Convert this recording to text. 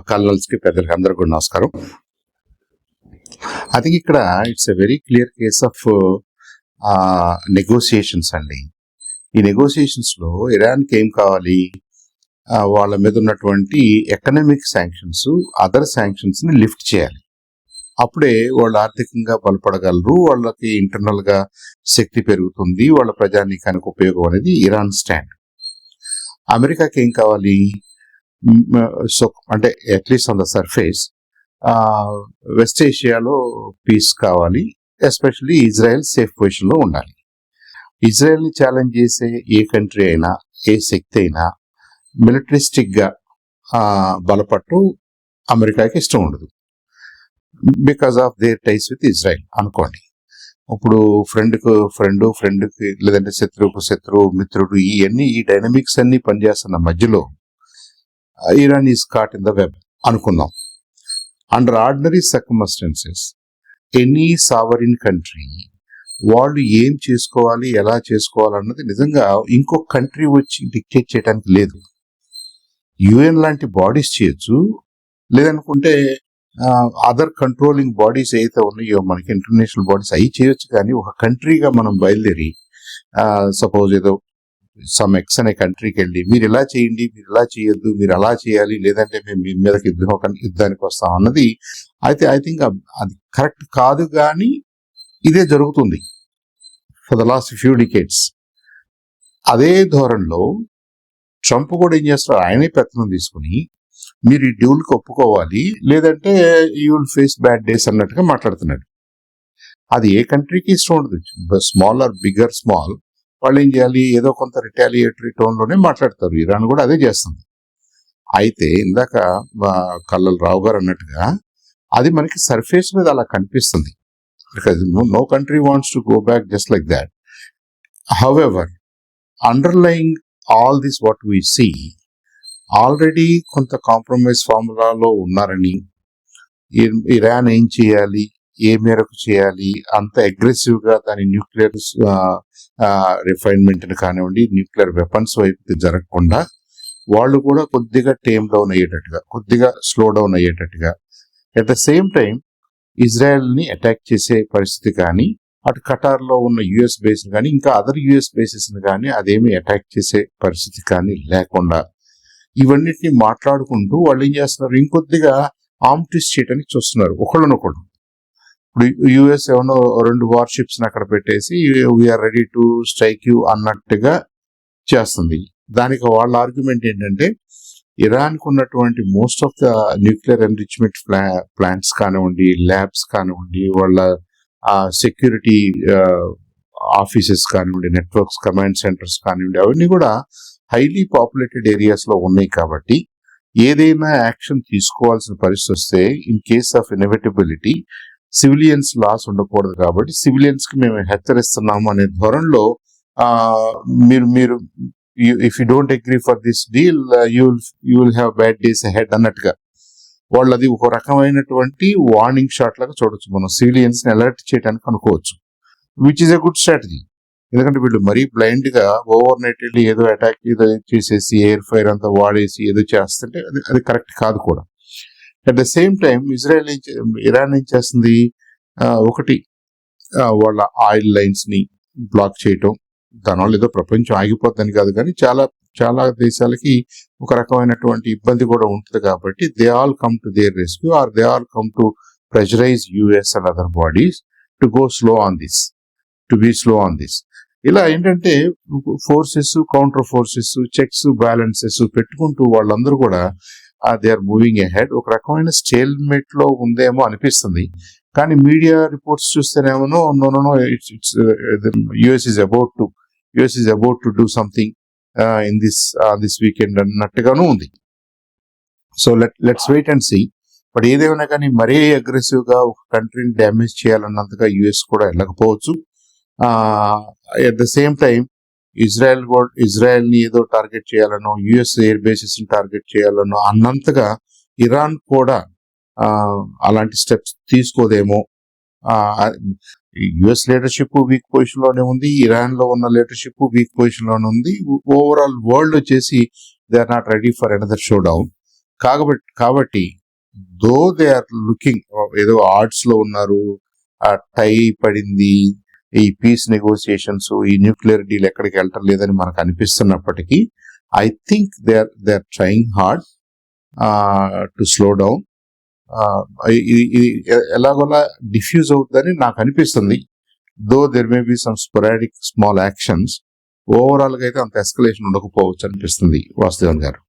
కల్నల్స్ కి పెద్దలకి అందరూ కూడా నమస్కారం. ఐ థింక్ ఇక్కడ it's a very clear case of negotiations అండి. ఈ నెగోసియేషన్స్ లో ఇరాన్కి ఏం కావాలి? వాళ్ళ మీద ఉన్నటువంటి ఎకనామిక్ శాంక్షన్స్, అదర్ శాంక్షన్స్ ని లిఫ్ట్ చేయాలి. అప్పుడే వాళ్ళు ఆర్థికంగా బలపడగలరు, వాళ్ళకి ఇంటర్నల్ గా శక్తి పెరుగుతుంది, వాళ్ళ ప్రజానీకానికి ఉపయోగం అనేది ఇరాన్ స్టాండ్. అమెరికాకి ఏం కావాలి? సో అంటే at least on the surface west ఏషియాలో పీస్ కావాలి, ఎస్పెషల్లీ ఇజ్రాయెల్ సేఫ్ పొజిషన్ లో ఉండాలి. ఇజ్రాయెల్ ని ఛాలెంజ్ చేసే ఏ కంట్రీ అయినా, ఏ శక్తి అయినా మిలిటరిస్టిక్ గా బలపట్టు అమెరికాకి ఇష్టం ఉండదు, because of their ties with Israel అనుకోండి. ఇప్పుడు ఫ్రెండ్కి లేదంటే శత్రువుకు శత్రువు, మిత్రుడు, ఈ డైనమిక్స్ అన్ని పనిచేస్తున్న మధ్యలో Iran is caught in the web అనుకుందాం. Under ordinary circumstances any sovereign country వాళ్ళు ఏం చేసుకోవాలి, ఎలా చేసుకోవాలన్నది నిజంగా ఇంకో కంట్రీ వచ్చి డిక్టేట్ చేయడానికి లేదు. యుఎన్ లాంటి బాడీస్ చేయొచ్చు, లేదనుకుంటే అదర్ కంట్రోలింగ్ బాడీస్ ఏదైతే ఉన్నాయో మనకి ఇంటర్నేషనల్ బాడీస్ అవి చేయొచ్చు. కానీ ఒక కంట్రీగా మనం బయలుదేరి సపోజ్ ఏదో సమ్ ఎక్స్ అనే కంట్రీకి వెళ్ళి మీరు ఇలా చేయండి, మీరు ఇలా చేయొద్దు, మీరు అలా చేయాలి, లేదంటే మేము మీ మీదకి యుద్ధానికి వస్తాం అన్నది అయితే ఐ థింక్ అది కరెక్ట్ కాదు. కానీ ఇదే జరుగుతుంది for the last few decades. అదే ధోరణిలో ట్రంప్ కూడా ఏం చేస్తారు, ఆయనే పెత్తనం తీసుకుని మీరు ఈ డ్యూల్కి ఒప్పుకోవాలి, లేదంటే you will face bad days అన్నట్టుగా మాట్లాడుతున్నాడు. అది ఏ కంట్రీకి ఇష్టం ఉండదు, స్మాల్ ఆర్ బిగ్గర్ స్మాల్, వాళ్ళు ఏం చేయాలి, ఏదో కొంత రిటాలియేటరీ టోన్ లోనే మాట్లాడతారు. ఇరాన్ కూడా అదే చేస్తుంది. అయితే ఇందాక కల్లల్ రావు గారు అన్నట్టుగా అది మనకి సర్ఫేస్ మీద అలా కనిపిస్తుంది, because no country wants to go back just like that. However underlying all this what we see, already కొంత కాంప్రమైజ్ ఫార్ములాలో ఉన్నారని, ఇరాన్ ఏం చేయాలి, ఏ మేరకు చేయాలి, అంత అగ్రెసివ్ గా దాని న్యూక్లియర్ రిఫైన్మెంట్ కానివ్వండి, న్యూక్లియర్ వెపన్స్ వైపు జరగకుండా వాళ్ళు కూడా కొద్దిగా టేమ్ డౌన్ అయ్యేటట్టుగా, కొద్దిగా స్లో డౌన్ అయ్యేటట్టుగా, at the same time Israel ని అటాక్ చేసే పరిస్థితి కానీ, అటు ఖటార్ లో ఉన్న యుఎస్ బేస్ కానీ, ఇంకా అదర్ యుఎస్ బేసెస్ కానీ అదేమి అటాక్ చేసే పరిస్థితి కానీ లేకుండా ఇవన్నిటిని మాట్లాడుకుంటూ వాళ్ళు ఏం చేస్తున్నారు, ఇంకొద్దిగా ఆర్మ్ ట్విస్ట్ చేయడానికి చూస్తున్నారు ఒకళ్ళనొకళ్ళు. ఇప్పుడు యుఎస్ ఏమన్నా 2 వార్షిప్స్ అక్కడ పెట్టేసి we're ready to strike you అన్నట్టుగా చేస్తుంది. దానికి వాళ్ళ ఆర్గ్యుమెంట్ ఏంటంటే, ఇరాన్ కు ఉన్నటువంటి most of the nuclear enrichment plants కానివ్వండి, ల్యాబ్స్ కానివ్వండి, వాళ్ళ సెక్యూరిటీ ఆఫీసెస్ కానివ్వండి, నెట్వర్క్స్, కమాండ్ సెంటర్స్ కానివ్వండి, అవన్నీ కూడా హైలీ పాపులేటెడ్ ఏరియాస్ లో ఉన్నాయి. కాబట్టి ఏదైనా యాక్షన్ తీసుకోవాల్సిన పరిస్థితి వస్తే, in case of inevitability civilians loss ఉండకూడదు, కాబట్టి సివిలియన్స్ కి మేము హెచ్చరిస్తున్నాము అనే ధోరణిలో మీరు if you don't agree for this deal you will have bad days ahead అన్నట్టుగా వాళ్ళు అది ఒక రకమైనటువంటి వార్నింగ్ షాట్ లాగా చూడొచ్చు. మనం సివిలియన్స్ ని అలర్ట్ చేయడానికి అనుకోవచ్చు, which is a good strategy. ఎందుకంటే వీళ్ళు మరీ బ్లైండ్ గా ఓవర్ నైట్ వెళ్ళి ఏదో అటాక్ ఏదో చేసేసి ఎయిర్ ఫైర్ అంతా వాడేసి ఏదో చేస్తుంటే అది కరెక్ట్ కాదు కూడా. At the same time Iran ఏం చేస్తుంది, ఒకటి వాళ్ళ ఆయిల్ లైన్స్ ని బ్లాక్ చేయటం, దానివల్ల ఏదో ప్రపంచం ఆగిపోద్దని కాదు, కానీ చాలా చాలా దేశాలకి ఒక రకమైనటువంటి ఇబ్బంది కూడా ఉంటుంది. కాబట్టి they all come to their rescue, or they all come to pressurise US and other bodies to go slow on this, to be slow on this. ఇలా ఏంటంటే forces, counter forces, checks, balances పెట్టుకుంటూ వాళ్ళందరూ కూడా they are moving ahead. ఒక రకమైన stale mate లో ఉందేమో అనిపిస్తుంది. కానీ మీడియా రిపోర్ట్స్ చూస్తేనేమో no it's US is about to do something in this weekend అన్నట్టుగాను ఉంది. So let's wait and see. But ఏదేమైనా కానీ మరీ అగ్రెసివ్ గా ఒక కంట్రీని డ్యామేజ్ చేయాలన్నంతగా యుఎస్ కూడా వెళ్ళకపోవచ్చు. At the same time Israel ని ఏదో టార్గెట్ చేయాలనో, యుఎస్ ఎయిర్ బేసెస్ ని టార్గెట్ చేయాలనో అన్నంతగా ఇరాన్ కూడా అలాంటి స్టెప్స్ తీసుకోదేమో. యుఎస్ లీడర్షిప్ వీక్ పొజిషన్ లోనే ఉంది, ఇరాన్ లో ఉన్న లీడర్షిప్ వీక్ పొజిషన్ లోనే ఉంది. ఓవరాల్ వరల్డ్ వచ్చేసి they are not ready for another showdown. కాబట్టి దో దే ఆర్ లుకింగ్, ఏదో ఆర్ట్స్ లో ఉన్నారు, ఆ టై పడింది, ఈ పీస్ నెగోసియేషన్స్, ఈ న్యూక్లియర్ డీల్ ఎక్కడికి వెళ్ళటం లేదని మనకు అనిపిస్తున్నప్పటికీ I think they are trying hard to slow down. ఇది ఎలాగోలా డిఫ్యూజ్ అవుతుందని నాకు అనిపిస్తుంది. Though there may be some sporadic small actions, overall గా అయితే అంత ఎస్కలేషన్ ఉండకపోవచ్చు అనిపిస్తుంది వాసుదేవన్ గారు.